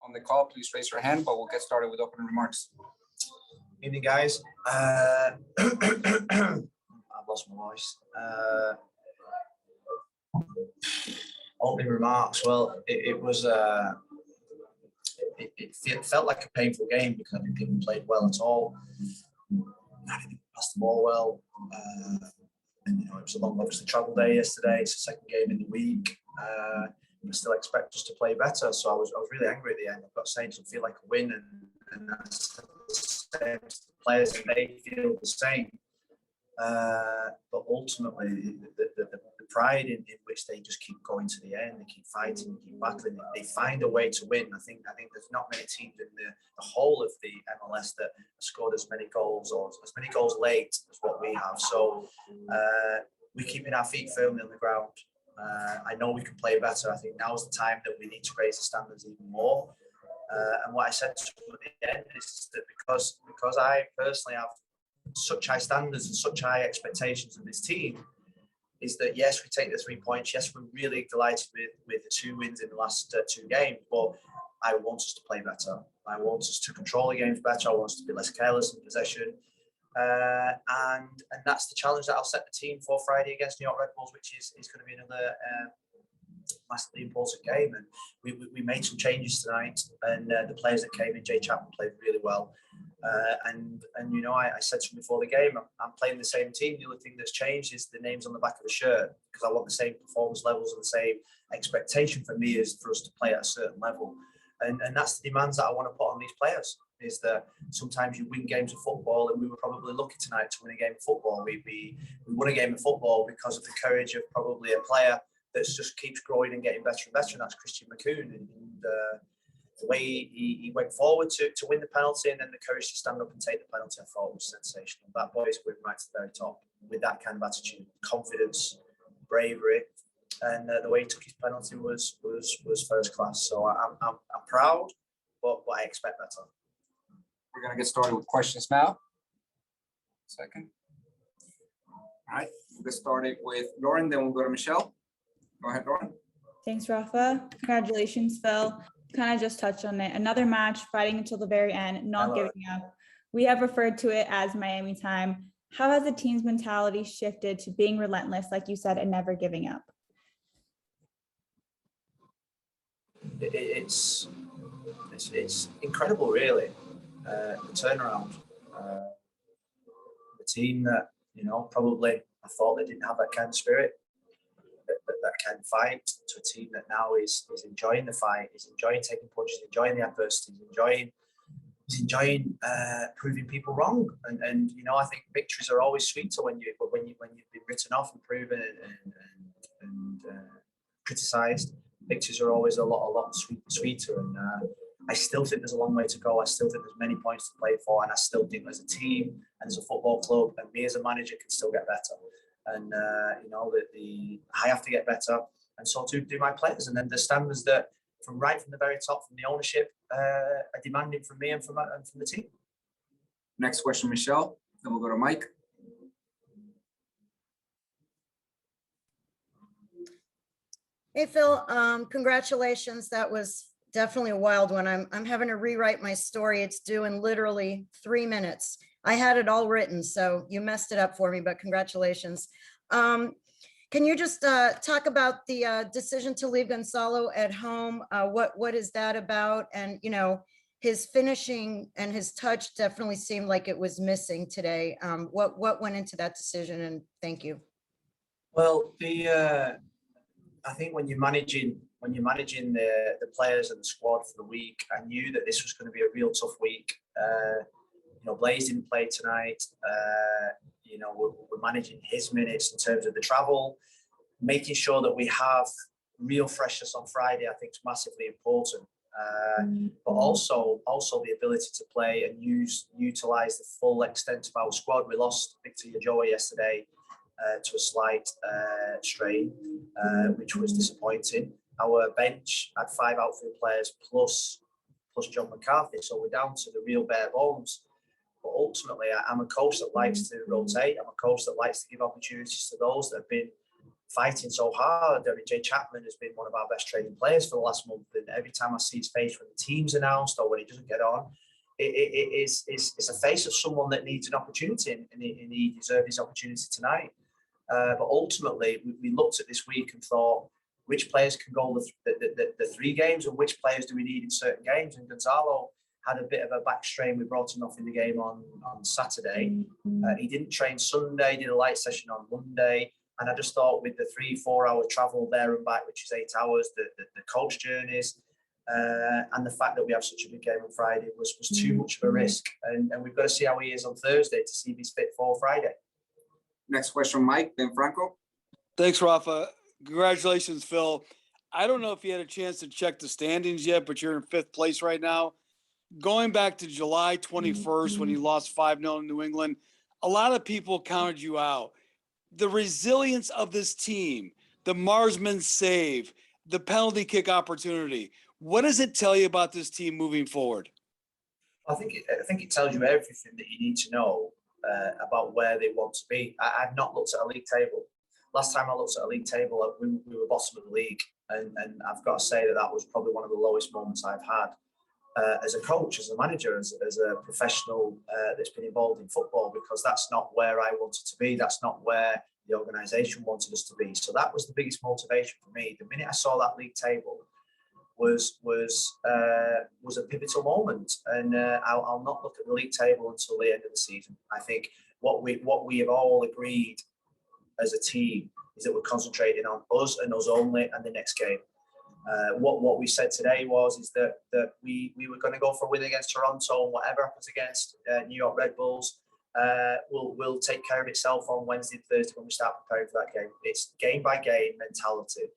on the call, please raise your hand, but we'll get started with opening remarks. Evening, guys. I've lost my voice. Opening remarks. Well, it was. It felt like a painful game because I didn't think we played well at all. I didn't pass the ball well. And it was a long, obviously, travel day yesterday. It's the second game in the week. I still expect us to play better. So I was really angry at the end. I've got to say, it doesn't feel like a win, and that's the players, and they feel the same. But ultimately, the pride in which they just keep going to the end, they keep fighting, they keep battling, they find a way to win. I think there's not many teams in the whole of the MLS that scored as many goals or as many goals late as what we have. So we're keeping our feet firmly on the ground. I know we can play better. I think now is the time that we need to raise the standards even more. And what I said to them at the end is that because I personally have such high standards and such high expectations of this team, is that yes, we take the 3 points. Yes, we're really delighted with the 2 wins in the last 2 games, but I want us to play better. I want us to control the games better. I want us to be less careless in possession. And that's the challenge that I'll set the team for Friday against New York Red Bulls, which is going to be another massively important game. And we made some changes tonight, and the players that came in, Jay Chapman played really well. And you know, I said to him before the game, I'm playing the same team. The only thing that's changed is the names on the back of the shirt, because I want the same performance levels and the same expectation for me is for us to play at a certain level. And that's the demands that I want to put on these players, is that sometimes you win games of football, and we were probably lucky tonight to win a game of football. We won a game of football because of the courage of probably a player that just keeps growing and getting better and better, and that's Christian McCoon. And the way he went forward to win the penalty, and then the courage to stand up and take the penalty, I thought was sensational. That boy's going right to the very top with that kind of attitude, confidence, bravery, and the way he took his penalty was first class. So I'm proud, but I expect better. We're going to get started with questions now. Second. All right, we'll get started with Lauren, then we'll go to Michelle. Go ahead, Lauren. Thanks, Rafa. Congratulations, Phil. Kind of just touched on it. Another match, fighting until the very end, not giving up. We have referred to it as Miami time. How has the team's mentality shifted to being relentless, like you said, and never giving up? It's incredible, really. The turnaround. The team that, you know, probably I thought they didn't have that kind of spirit, that kind of fight, to a team that now is enjoying the fight, is enjoying taking punches, enjoying the adversity, is enjoying proving people wrong. And you know, I think victories are always sweeter when you've been written off and proven and criticised. Victories are always a lot sweeter. And I still think there's a long way to go. I still think there's many points to play for, and I still think as a team and as a football club and me as a manager can still get better. And you know, I have to get better, and so do my players. And then the standards that from the very top, from the ownership, are demanding from me and from the team. Next question, Michelle. Then we'll go to Mike. Hey, Phil, congratulations. That was definitely a wild one. I'm having to rewrite my story. It's due in literally 3 minutes. I had it all written, so you messed it up for me, but congratulations. Can you just talk about the decision to leave Gonzalo at home? What is that about? And, you know, his finishing and his touch definitely seemed like it was missing today. What went into that decision? And thank you. Well, I think when you're managing the players and the squad for the week, I knew that this was going to be a real tough week. You know, Blaze didn't play tonight. You know, we're managing his minutes in terms of the travel, making sure that we have real freshness on Friday. I think is massively important. But also the ability to play and utilize the full extent of our squad. We lost Victor Yajoa yesterday to a slight strain, which was disappointing. Our bench had 5 outfield players plus John McCarthy, so we're down to the real bare bones. But ultimately, I'm a coach that likes to rotate. I'm a coach that likes to give opportunities to those that have been fighting so hard. I mean, Jay Chapman has been one of our best trading players for the last month, and every time I see his face when the team's announced or when he doesn't get on, it's a face of someone that needs an opportunity, and he deserved his opportunity tonight. But ultimately, we looked at this week and thought, which players can go the 3 games, and which players do we need in certain games? And Gonzalo had a bit of a back strain. We brought him off in the game on Saturday. He didn't train Sunday, did a light session on Monday. And I just thought with the 3-4 hour travel there and back, which is 8 hours, the coach journeys, and the fact that we have such a big game on Friday was too much of a risk. And we've got to see how he is on Thursday to see if he's fit for Friday. Next question, Mike, then Franco. Thanks, Rafa. Congratulations, Phil. I don't know if you had a chance to check the standings yet, but you're in 5th place right now. Going back to July 21st when you lost 5-0 in New England, a lot of people counted you out. The resilience of this team, the Marsman save, the penalty kick opportunity. What does it tell you about this team moving forward? I think it tells you everything that you need to know about where they want to be. I've not looked at a league table. Last time I looked at a league table, we were bottom of the league, and I've got to say that was probably one of the lowest moments I've had as a coach, as a manager, as a professional that's been involved in football, because that's not where I wanted to be. That's not where the organisation wanted us to be. So that was the biggest motivation for me. The minute I saw that league table was a pivotal moment, and I'll not look at the league table until the end of the season. I think what we have all agreed as a team is that we're concentrating on us and us only and the next game. What we said today is that we were going to go for a win against Toronto, and whatever happens against New York Red Bulls will take care of itself on Wednesday and Thursday when we start preparing for that game. It's game by game mentality.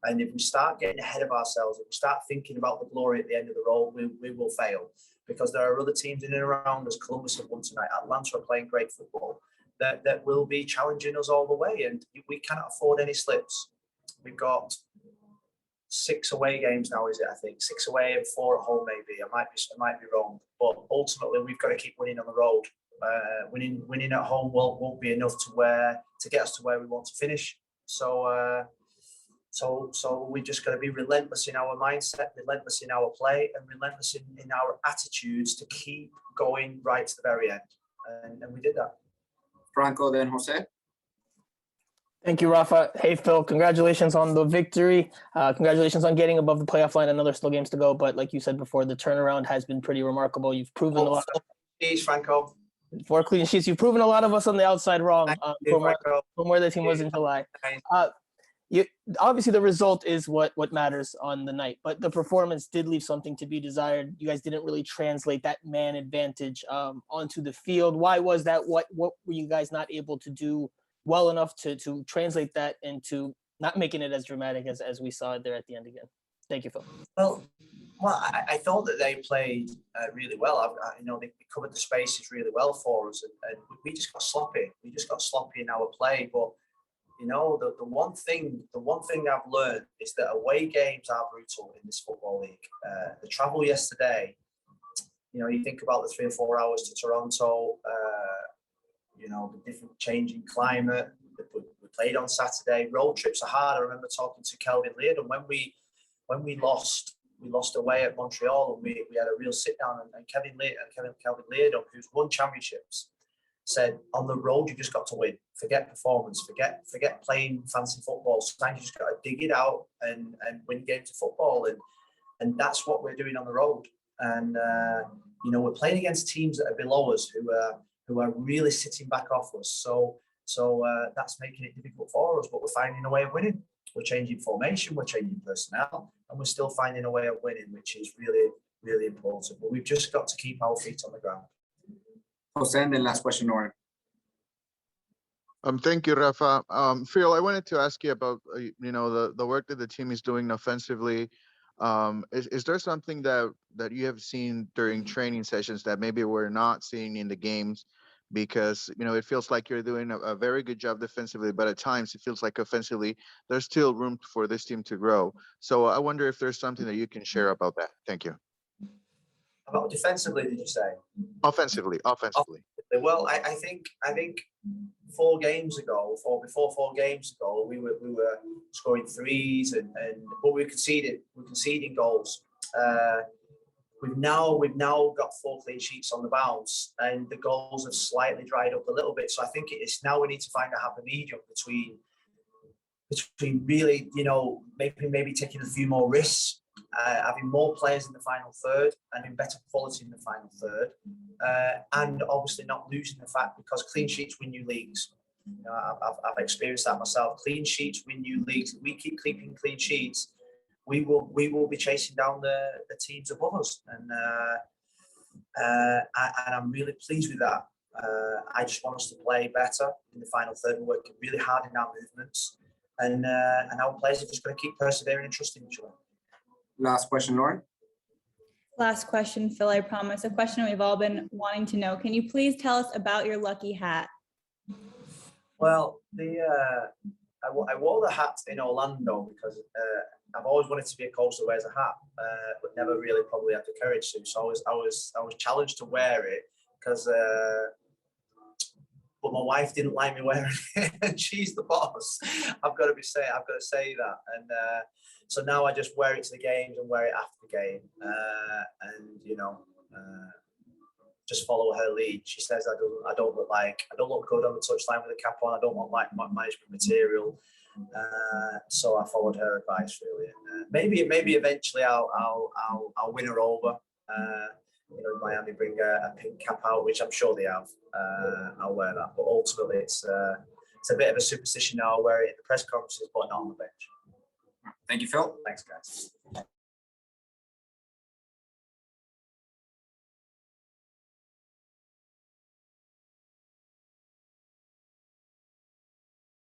And if we start getting ahead of ourselves, if we start thinking about the glory at the end of the road, we will fail, because there are other teams in and around us. Columbus have won tonight. Atlanta are playing great football that will be challenging us all the way, and we cannot afford any slips. We've got 6 away games now, is it? I think 6 away and 4 at home, maybe. I might be wrong, but ultimately we've got to keep winning on the road. Winning at home won't be enough to get us to where we want to finish. So we just got to be relentless in our mindset, relentless in our play, and relentless in our attitudes to keep going right to the very end. And we did that. Franco, then Jose. Thank you, Rafa. Hey, Phil, congratulations on the victory. Congratulations on getting above the playoff line. I know there's still games to go, but like you said before, the turnaround has been pretty remarkable. You've proven a lot. Please, Franco. 4 clean sheets. You've proven a lot of us on the outside wrong from where the team was in July. Obviously, the result is what matters on the night, but the performance did leave something to be desired. You guys didn't really translate that man advantage onto the field. Why was that? What were you guys not able to do well enough to translate that into not making it as dramatic as we saw it there at the end again? Thank you, Phil. Well, I thought that they played really well. They covered the spaces really well for us, and we just got sloppy. We just got sloppy in our play. But the one thing I've learned is that away games are brutal in this football league. The travel yesterday, you think about the 3 or 4 hours to Toronto. The different changing climate. We played on Saturday. Road trips are hard. I remember talking to Kelvin Leardon when we lost away at Montreal, and we had a real sit down. And Kelvin Leardon, who's won championships, said on the road you just got to win. Forget performance. Forget playing fancy football. Sometimes you just got to dig it out and win games of football. And that's what we're doing on the road. And we're playing against teams that are below us who are really sitting back off us. So that's making it difficult for us, but we're finding a way of winning. We're changing formation, we're changing personnel, and we're still finding a way of winning, which is really, really important. But we've just got to keep our feet on the ground. Jose, and then last question, Lauren. Thank you, Rafa. Phil, I wanted to ask you about the work that the team is doing offensively. Is there something that you have seen during training sessions that maybe we're not seeing in the games? Because it feels like you're doing a very good job defensively, but at times it feels like offensively there's still room for this team to grow. So I wonder if there's something that you can share about that. Thank you. About defensively, did you say? Offensively. Well, I think before 4 games ago, we were scoring threes but we were conceding goals. We've now got 4 clean sheets on the bounce, and the goals have slightly dried up a little bit. So I think it's now we need to find a happy medium between really, maybe taking a few more risks, having more players in the final third, and in better quality in the final third, and obviously not losing the fact, because clean sheets win you leagues. I've experienced that myself. Clean sheets win you leagues. We keep keeping clean sheets, we will be chasing down the teams above us, and I'm really pleased with that. I just want us to play better in the final third. We're working really hard in our movements, and our players are just going to keep persevering and trusting each other. Last question, Lauren. Last question, Phil, I promise. A question we've all been wanting to know. Can you please tell us about your lucky hat? Well, I wore the hat in Orlando because I've always wanted to be a coach that wears a hat, but never really probably had the courage to. So I was challenged to wear it because, but my wife didn't like me wearing it, and she's the boss. I've got to say that, and so now I just wear it to the games and wear it after the game, and just follow her lead. She says I don't look good on the touchline with a cap on. I don't look like management material. So I followed her advice really. And maybe eventually I'll win her over. Miami bring a pink cap out, which I'm sure they have. I'll wear that, but ultimately it's a bit of a superstition now. I'll wear it in the press conferences, but not on the bench. Thank you, Phil. Thanks, guys.